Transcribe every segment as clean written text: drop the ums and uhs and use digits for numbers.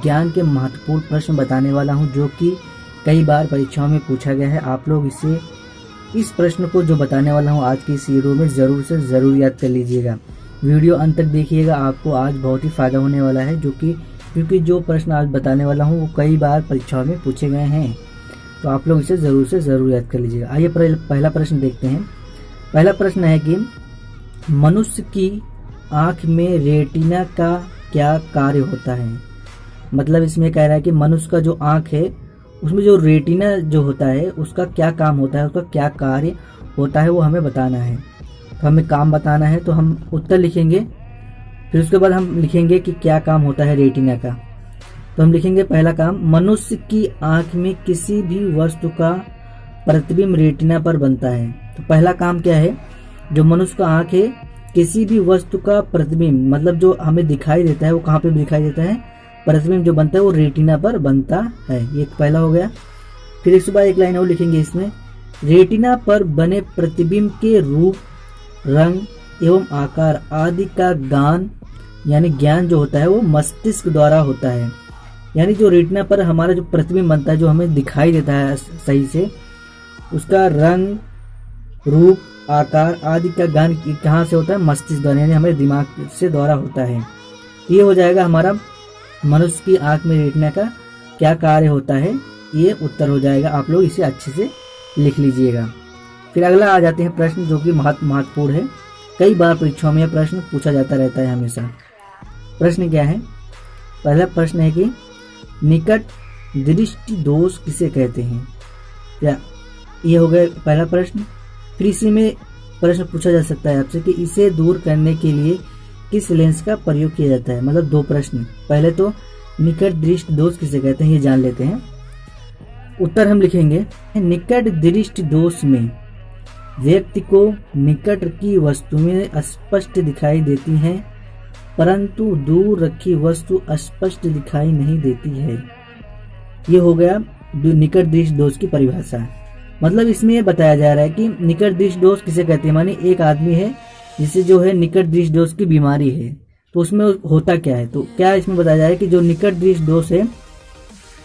विज्ञान के महत्वपूर्ण प्रश्न बताने वाला हूं, जो कि कई बार परीक्षाओं में पूछा गया है। आप लोग इस प्रश्न को जो बताने वाला हूं आज की इस वीडियो में ज़रूर से ज़रूर याद कर लीजिएगा। वीडियो अंत तक देखिएगा, आपको आज बहुत ही फ़ायदा होने वाला है, क्योंकि जो प्रश्न आज बताने वाला हूँ वो कई बार परीक्षाओं में पूछे गए हैं, तो आप लोग इसे ज़रूर से ज़रूर याद कर लीजिएगा। आइए पहला प्रश्न देखते हैं। पहला प्रश्न है कि मनुष्य की आँख में रेटिना का क्या कार्य होता है। मतलब इसमें कह रहा है कि मनुष्य का जो आँख है उसमें जो रेटिना जो होता है उसका क्या काम होता है, उसका क्या कार्य होता है, वो हमें बताना है। तो हमें काम बताना है, तो हम उत्तर लिखेंगे, फिर उसके बाद हम लिखेंगे कि क्या काम होता है रेटिना का। तो हम लिखेंगे पहला काम, मनुष्य की आंख में किसी भी वस्तु का प्रतिबिंब रेटिना पर बनता है। तो पहला काम क्या है, जो मनुष्य का आंख है किसी भी वस्तु का प्रतिबिंब, मतलब जो हमें दिखाई देता है वो कहाँ पे दिखाई देता है, प्रतिबिंब जो बनता है वो रेटिना पर बनता है। ये पहला हो गया। फिर इसके बाद एक लाइन और लिखेंगे इसमें, रेटिना पर बने प्रतिबिंब के रूप, रंग एवं आकार आदि का ज्ञान जो होता है वो मस्तिष्क द्वारा होता है। यानी जो रेटिना पर हमारा जो प्रतिबिंब बनता है, जो हमें दिखाई देता है सही से, उसका रंग, रूप, आकार आदि का ज्ञान कहाँ से होता है, मस्तिष्क द्वारा, यानी हमारे दिमाग से द्वारा होता है। ये हो जाएगा हमारा मनुष्य की आंख में रेटिना का क्या कार्य होता है, ये उत्तर हो जाएगा। आप लोग इसे अच्छे से लिख लीजिएगा। फिर अगला आ जाते हैं प्रश्न, जो कि महत्वपूर्ण है, कई बार परीक्षाओं में यह प्रश्न पूछा जाता रहता है हमेशा। प्रश्न क्या है, पहला प्रश्न है कि निकट दृष्टि दोष किसे कहते हैं। या ये हो गया पहला प्रश्न। फिर इसी में प्रश्न पूछा जा सकता है आपसे कि इसे दूर करने के लिए किस लेंस का प्रयोग किया जाता है। मतलब दो प्रश्न, पहले तो निकट दृष्टि दोष किसे कहते हैं ये जान लेते हैं। उत्तर हम लिखेंगे, निकट दृष्टि दोष में व्यक्ति को निकट की वस्तुएं स्पष्ट दिखाई देती हैं, परंतु दूर रखी वस्तु स्पष्ट दिखाई नहीं देती है। ये हो गया निकट दृष्टि दोष की परिभाषा। मतलब इसमें ये बताया जा रहा है कि निकट दृष्टि दोष किसे कहते हैं। माने एक आदमी है जिसे जो है निकट दृष्टि दोष की बीमारी है, तो उसमें होता क्या है। तो क्या इसमें बताया जा रहा है कि जो निकट दृष्टि दोष है,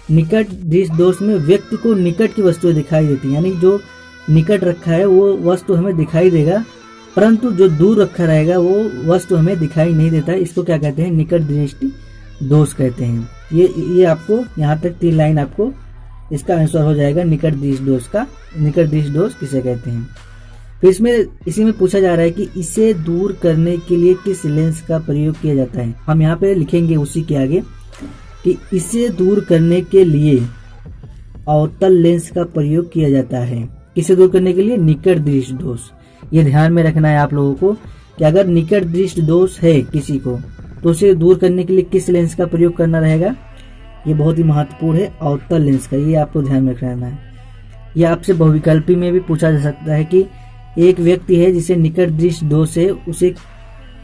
निकट दृष्टि दोष में व्यक्ति को निकट की वस्तुएं दिखाई देती है, यानी जो निकट रखा है वो वस्तु हमें दिखाई देगा, परंतु जो दूर रखा रहेगा वो वस्तु हमें दिखाई नहीं देता है। इसको क्या कहते हैं, निकट दृष्टि दोष कहते हैं। ये आपको यहाँ तक 3 लाइन आपको इसका आंसर हो जाएगा, निकट दृष्टि दोष का। निकट दृष्टि दोष किसे कहते हैं। फिर इसी में पूछा जा रहा है कि इसे दूर करने के लिए किस लेंस का प्रयोग किया जाता है। हम यहाँ पे लिखेंगे उसी के आगे कि इसे दूर करने के लिए अवतल लेंस का प्रयोग किया जाता है। किसे दूर करने के लिए, निकट दृष्टि दोष। ये ध्यान में रखना है आप लोगों को कि अगर निकट दृष्टि दोष है किसी को, तो उसे दूर करने के लिए किस लेंस का प्रयोग करना रहेगा। ये बहुत ही महत्वपूर्ण है, अवतल लेंस का। ये आपको ध्यान में रखना है। ये आपसे बहुविकल्पी में भी पूछा जा सकता है कि एक व्यक्ति है जिसे निकट दृष्टि दोष है,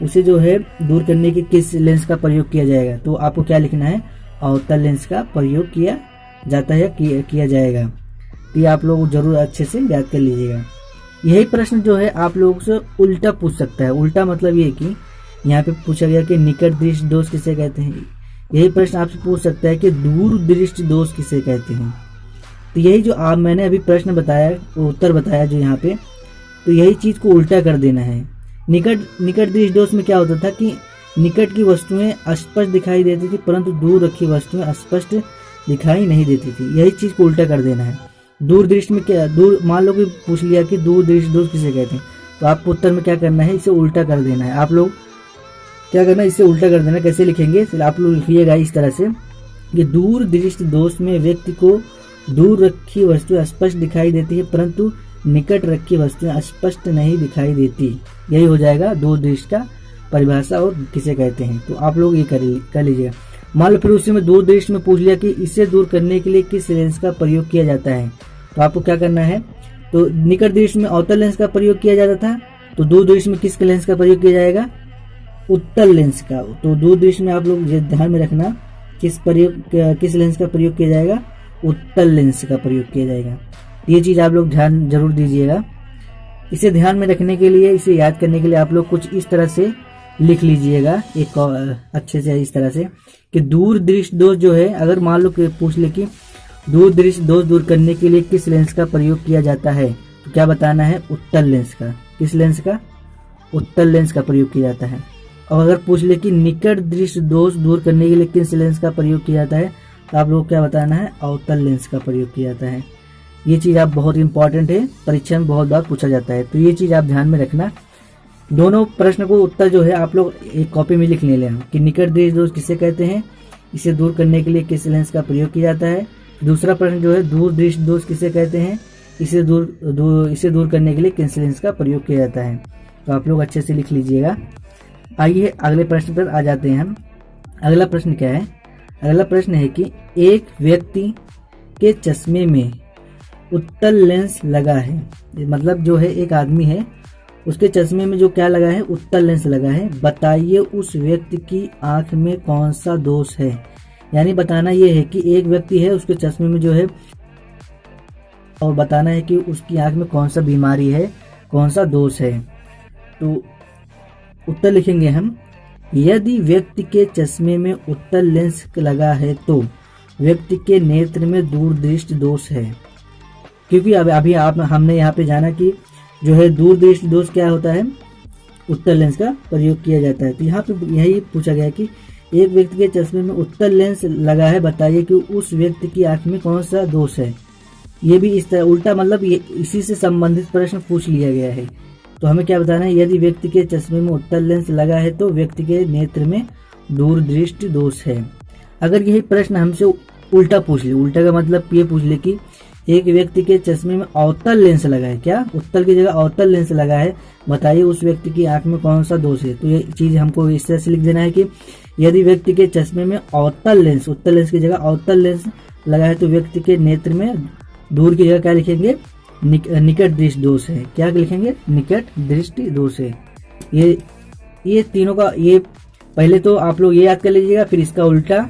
उसे जो है दूर करने के किस लेंस का प्रयोग किया जाएगा। तो आपको क्या लिखना है, अवतल लेंस का प्रयोग किया जाता है, किया जाएगा। ये आप लोग जरूर अच्छे से याद कर लीजिएगा। यही प्रश्न जो है आप लोगों से उल्टा पूछ सकता है। उल्टा मतलब ये कि यहाँ पे पूछा गया कि निकट दृष्टि दोष किसे कहते हैं, यही प्रश्न आपसे पूछ सकता है कि दूर दृष्टि दोष किसे कहते हैं। तो यही जो मैंने अभी प्रश्न बताया, उत्तर बताया जो यहाँ पे, तो यही चीज को उल्टा कर देना है। निकट दृष्टि दोष में क्या होता था कि निकट की वस्तुएं स्पष्ट दिखाई देती थी, परंतु दूर रखी वस्तुएं स्पष्ट दिखाई नहीं देती थी। यही चीज को उल्टा कर देना है। दूर दृष्टि में क्या, मान लो कि पूछ लिया कि दूर दृष्टि दोष किसे कहते हैं, तो आपको उत्तर में क्या करना है, इसे उल्टा कर देना है। आप लोग क्या करना है, इसे उल्टा कर देना। कैसे लिखेंगे, फिर आप लोग लिखिएगा इस तरह से कि दूर दृष्टि दोष में व्यक्ति को दूर रखी वस्तुएं स्पष्ट दिखाई देती है, परंतु निकट रखी वस्तुएं स्पष्ट नहीं दिखाई देती। यही हो जाएगा दूर दृष्टि का परिभाषा और किसे कहते हैं। तो आप लोग ये कर लीजिएगा। मान लो फिर उसी में दूर दृष्टि में पूछ लिया कि इसे दूर करने के लिए किस लेंस का प्रयोग किया जाता है। तो आपको क्या करना है, तो निकट दृष्टि में अवतल लेंस का प्रयोग किया जाता था, तो दूर दृष्टि में किस लेंस का प्रयोग किया जाएगा, उत्तल लेंस का। तो दूर दृष्टि में आप लोग ध्यान में रखना किस लेंस का प्रयोग किया जाएगा, उत्तल लेंस का प्रयोग किया जाएगा। ये चीज आप लोग ध्यान जरूर दीजिएगा। इसे ध्यान में रखने के लिए, इसे याद करने के लिए आप लोग कुछ इस तरह से लिख लीजिएगा एक अच्छे से इस तरह से कि दूर दृष्टि दोष जो है, अगर मान लो कि पूछ ले कि दूर दृष्टि दोष दूर करने के लिए किस लेंस का प्रयोग किया जाता है, तो क्या बताना है? उत्तल लेंस का। किस लेंस का? उत्तल लेंस का प्रयोग किया जाता है। और अगर पूछ ले कि निकट दृष्टि दोष दूर करने के लिए किस लेंस का प्रयोग किया जाता है, तो आप लोग क्या बताना है? अवतल लेंस का प्रयोग किया जाता है। ये चीज आप बहुत इंपॉर्टेंट है, परीक्षा में बहुत बार पूछा जाता है, तो ये चीज आप ध्यान में रखना। दोनों प्रश्न को उत्तर जो है आप लोग एक कॉपी में लिख लें कि निकट दृष्टि दोष किसे कहते हैं, इसे दूर करने के लिए किस लेंस का प्रयोग किया जाता है। दूसरा प्रश्न जो है दूर दृष्टि दोष किसे कहते हैं, इसे दूर करने के लिए किस लेंस का प्रयोग किया जाता है। तो आप लोग अच्छे से लिख लीजिएगा। आइए अगले प्रश्न पर आ जाते हैं हम। अगला प्रश्न क्या है? अगला प्रश्न है कि एक व्यक्ति के चश्मे में उत्तल लेंस लगा है, मतलब जो है एक आदमी है उसके चश्मे में जो क्या लगा है? उत्तल लेंस लगा है। बताइए उस व्यक्ति की आंख में कौन सा दोष है। यानी बताना ये है कि एक व्यक्ति है उसके चश्मे में जो है, और बताना है कि उसकी आंख में कौन सा बीमारी है, कौन सा दोष है। तो उत्तर लिखेंगे हम, यदि व्यक्ति के चश्मे में उत्तल लेंस लगा है तो व्यक्ति के नेत्र में दूर दृष्टि दोष है। क्योंकि अभी हमने यहाँ पे जाना कि जो है दूर दृष्टि दोष क्या होता है? उत्तल लेंस का प्रयोग किया जाता है। तो यहाँ पे यही पूछा गया कि एक व्यक्ति के चश्मे में उत्तल लेंस लगा है, बताइए कि उस व्यक्ति की आंख में कौन सा दोष है। ये भी इस तरह उल्टा, मतलब ये इसी से संबंधित प्रश्न पूछ लिया गया है। तो हमें क्या बताना है? यदि व्यक्ति के चश्मे में उत्तल लेंस लगा है तो व्यक्ति के नेत्र में दूर दृष्टि दोष है। अगर यही प्रश्न हमसे उल्टा पूछ ले, उल्टा का मतलब ये पूछ ले कि एक व्यक्ति के चश्मे में अवतल लेंस लगा है, क्या उत्तल की जगह अवतल लेंस लगा है, बताइए उस व्यक्ति की आंख में कौन सा दोष है। तो ये चीज हमको इस तरह से लिख देना है कि यदि व्यक्ति के चश्मे में अवतल लेंस, उत्तल लेंस की जगह अवतल लेंस लगा है तो व्यक्ति के नेत्र में दूर की जगह क्या लिखेंगे? निकट दृष्टि दोष है। क्या लिखेंगे? निकट दृष्टि दोष है। ये तीनों का, ये पहले तो आप लोग ये याद कर लीजिएगा, फिर इसका उल्टा,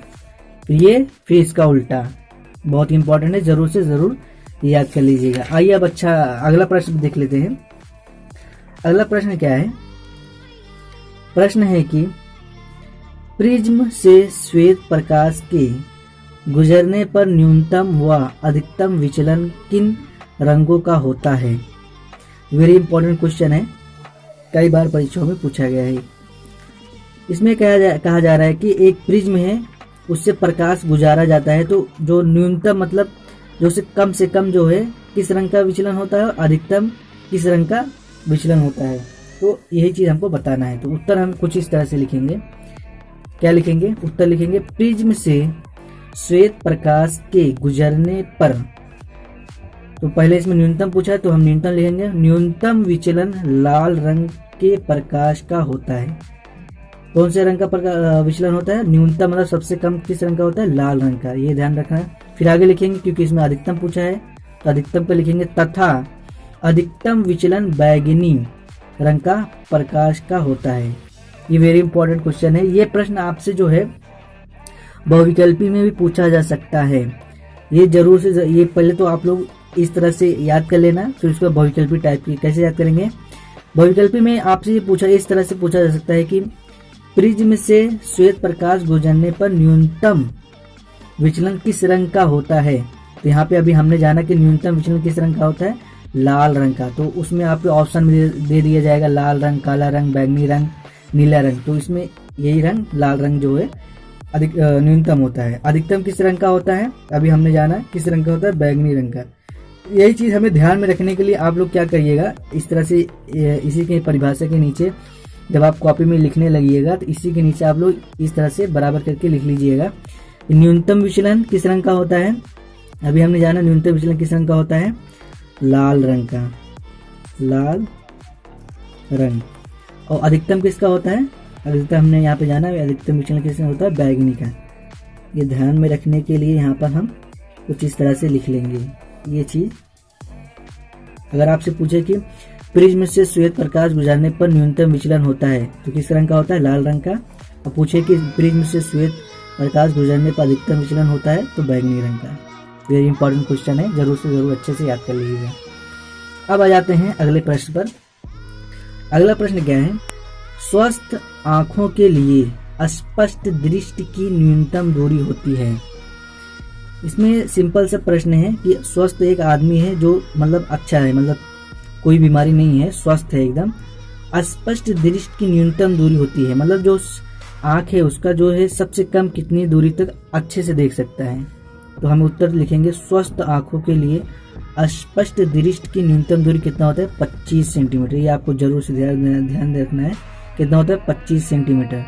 फिर इसका उल्टा। बहुत इंपॉर्टेंट है, जरूर से जरूर याद कर लीजिएगा। आइए अब अच्छा अगला प्रश्न देख लेते हैं। अगला प्रश्न क्या है? प्रश्न है कि प्रिज्म से श्वेत प्रकाश के गुजरने पर न्यूनतम व अधिकतम विचलन किन रंगों का होता है। वेरी इंपॉर्टेंट क्वेश्चन है, कई बार परीक्षाओं में पूछा गया है। इसमें कहा जा रहा है कि एक प्रिज्म है, उससे प्रकाश गुजारा जाता है, तो जो न्यूनतम मतलब जो से कम जो है किस रंग का विचलन होता है और अधिकतम किस रंग का विचलन होता है। तो यही चीज हमको बताना है। तो उत्तर हम कुछ इस तरह से लिखेंगे। क्या लिखेंगे? उत्तर लिखेंगे, प्रिज्म से श्वेत प्रकाश के गुजरने पर, तो पहले इसमें न्यूनतम पूछा है तो हम न्यूनतम लिखेंगे, न्यूनतम विचलन लाल रंग के प्रकाश का होता है। कौन से रंग का विचलन होता है? न्यूनतम मतलब सबसे कम किस रंग का होता है? लाल रंग का। ये ध्यान रखना है। फिर आगे लिखेंगे, क्योंकि इसमें अधिकतम पूछा है तो अधिकतम पे लिखेंगे, तथा अधिकतम विचलन बैगनी रंग का प्रकाश का होता है। ये वेरी इंपॉर्टेंट क्वेश्चन है। ये प्रश्न आपसे जो है बहुविकल्पी में भी पूछा जा सकता है। ये जरूर से, ये पहले तो आप लोग इस तरह से याद कर लेना, फिर उसको बहुविकल्पी टाइप की कैसे याद करेंगे। बहुविकल्पी में आपसे ये पूछा, इस तरह से पूछा जा सकता है कि प्रिज्म से श्वेत प्रकाश गुजरने पर न्यूनतम विचलन किस रंग का होता है। तो यहाँ पे अभी हमने जाना कि न्यूनतम विचलन किस रंग का होता है? लाल रंग का। तो उसमें आपको ऑप्शन में दे दिया जाएगा लाल रंग, काला रंग, बैंगनी रंग, नीला रंग। तो इसमें यही रंग लाल रंग जो है अधिक न्यूनतम होता है। अधिकतम किस रंग का होता है? अभी हमने जाना किस रंग का होता है? बैंगनी रंग का। यही चीज हमें ध्यान में रखने के लिए आप लोग क्या करिएगा, इस तरह से इसी के परिभाषा के नीचे जब आप कॉपी में लिखने लगिएगा तो इसी के नीचे आप लोग इस तरह से बराबर करके लिख लीजिएगा। न्यूनतम विचलन किस रंग का होता है? अभी हमने जाना न्यूनतम विचलन किस रंग का होता है? लाल रंग का, लाल रंग। और अधिकतम किसका होता है? अधिकतम हमने यहाँ पे जाना अधिकतम विचलन किस रंग होता है? बैगनी का। ये ध्यान में रखने के लिए यहाँ पर हम कुछ इस तरह से लिख लेंगे। ये चीज अगर आपसे पूछे कि प्रिज्म से श्वेत प्रकाश गुजरने पर न्यूनतम विचलन होता है तो किस रंग का होता है? लाल रंग का। और पूछे कि प्रिज्म से श्वेत प्रकाश गुजरने पर अधिकतम विचलन होता है तो बैंगनी रंग का। वेरी इंपॉर्टेंट क्वेश्चन है, जरूर से जरूर अच्छे से याद कर लीजिएगा। अब आ जाते हैं अगले प्रश्न पर। अगला प्रश्न क्या है? स्वस्थ आंखों के लिए स्पष्ट दृष्टि की न्यूनतम दूरी होती है। इसमें सिंपल सा प्रश्न है कि स्वस्थ एक आदमी है जो मतलब अच्छा है, मतलब कोई बीमारी नहीं है, स्वस्थ है एकदम। स्पष्ट दृष्टि की न्यूनतम दूरी होती है, मतलब जो आंख है उसका जो है सबसे कम कितनी दूरी तक अच्छे से देख सकता है। तो हम उत्तर लिखेंगे स्वस्थ आंखों के लिए स्पष्ट दृष्टि की न्यूनतम दूरी कितना होता है 25 सेंटीमीटर। ये आपको जरूर से ध्यान रखना है, कितना होता है 25 सेंटीमीटर।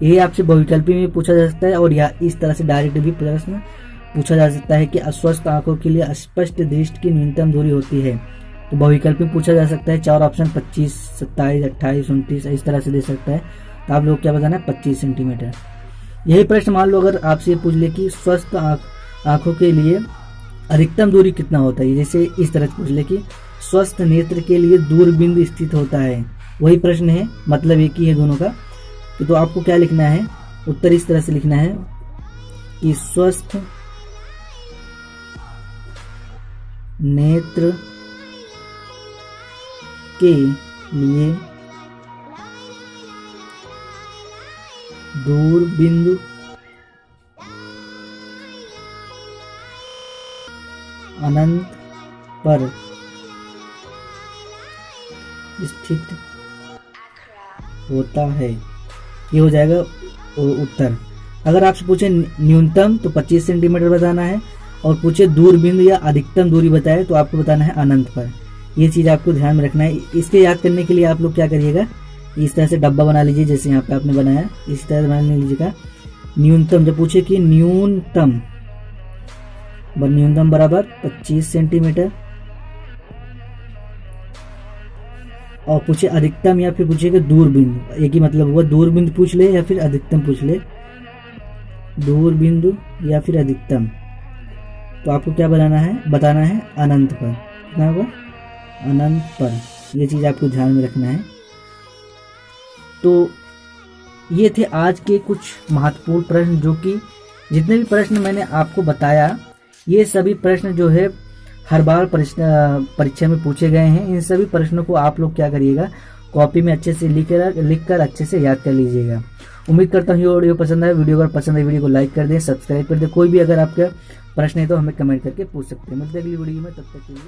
ये आपसे बहुविकल्पी में पूछा जा सकता है और या इस तरह से डायरेक्ट भी प्रश्न पूछा जा सकता है कि अस्वस्थ आंखों के लिए स्पष्ट दृष्टि की न्यूनतम दूरी होती है। तो बहुविकल्पी में पूछा जा सकता है 4 ऑप्शन 25, 27, 28, 29 इस तरह से दे सकता है। तो आप लोग क्या बताना है 25 सेंटीमीटर। यही प्रश्न मान लो अगर आपसे पूछ ले कि स्वस्थ आंखों के लिए अधिकतम दूरी कितना होता है, जैसे इस तरह से पूछ ले कि स्वस्थ नेत्र के लिए दूरबिंदु स्थित होता है, वही प्रश्न है, मतलब एक ही है दोनों का। तो आपको क्या लिखना है, उत्तर इस तरह से लिखना है कि स्वस्थ नेत्र के लिए दूरबिंदु अनंत पर स्थित होता है। ये हो जाएगा उत्तर। अगर आपसे पूछे न्यूनतम तो 25 सेंटीमीटर बताना है, और पूछे दूरबिंदु या अधिकतम दूरी बताए तो आपको बताना है अनंत पर। ये चीज आपको ध्यान में रखना है। इसके याद करने के लिए आप लोग क्या करिएगा, इस तरह से डब्बा बना लीजिए जैसे यहाँ पे आपने बनाया, इस तरह बना लीजिएगा। न्यूनतम जब पूछे कि न्यूनतम बराबर 25 सेंटीमीटर, और पूछे अधिकतम या फिर पूछे कि दूरबिंदु, एक ही मतलब हुआ, दूरबिंदु पूछ ले या फिर अधिकतम पूछ ले, दूरबिंदु या फिर अधिकतम, तो आपको क्या बताना है अनंत पर। कितना होगा अनंत पर। ये चीज आपको ध्यान में रखना है। तो ये थे आज के कुछ महत्वपूर्ण प्रश्न, जो कि जितने भी प्रश्न मैंने आपको बताया ये सभी प्रश्न जो है हर बार परीक्षा में पूछे गए हैं। इन सभी प्रश्नों को आप लोग क्या करिएगा, कॉपी में अच्छे से लिखकर अच्छे से याद कर लीजिएगा। उम्मीद करता हूँ ये वीडियो पसंद आए। वीडियो अगर पसंद है वीडियो को लाइक कर दें, सब्सक्राइब कर दें। कोई भी अगर आपका प्रश्न है तो हमें कमेंट करके पूछ सकते हैं। मिलते हैं अगली वीडियो में, तब तक के लिए।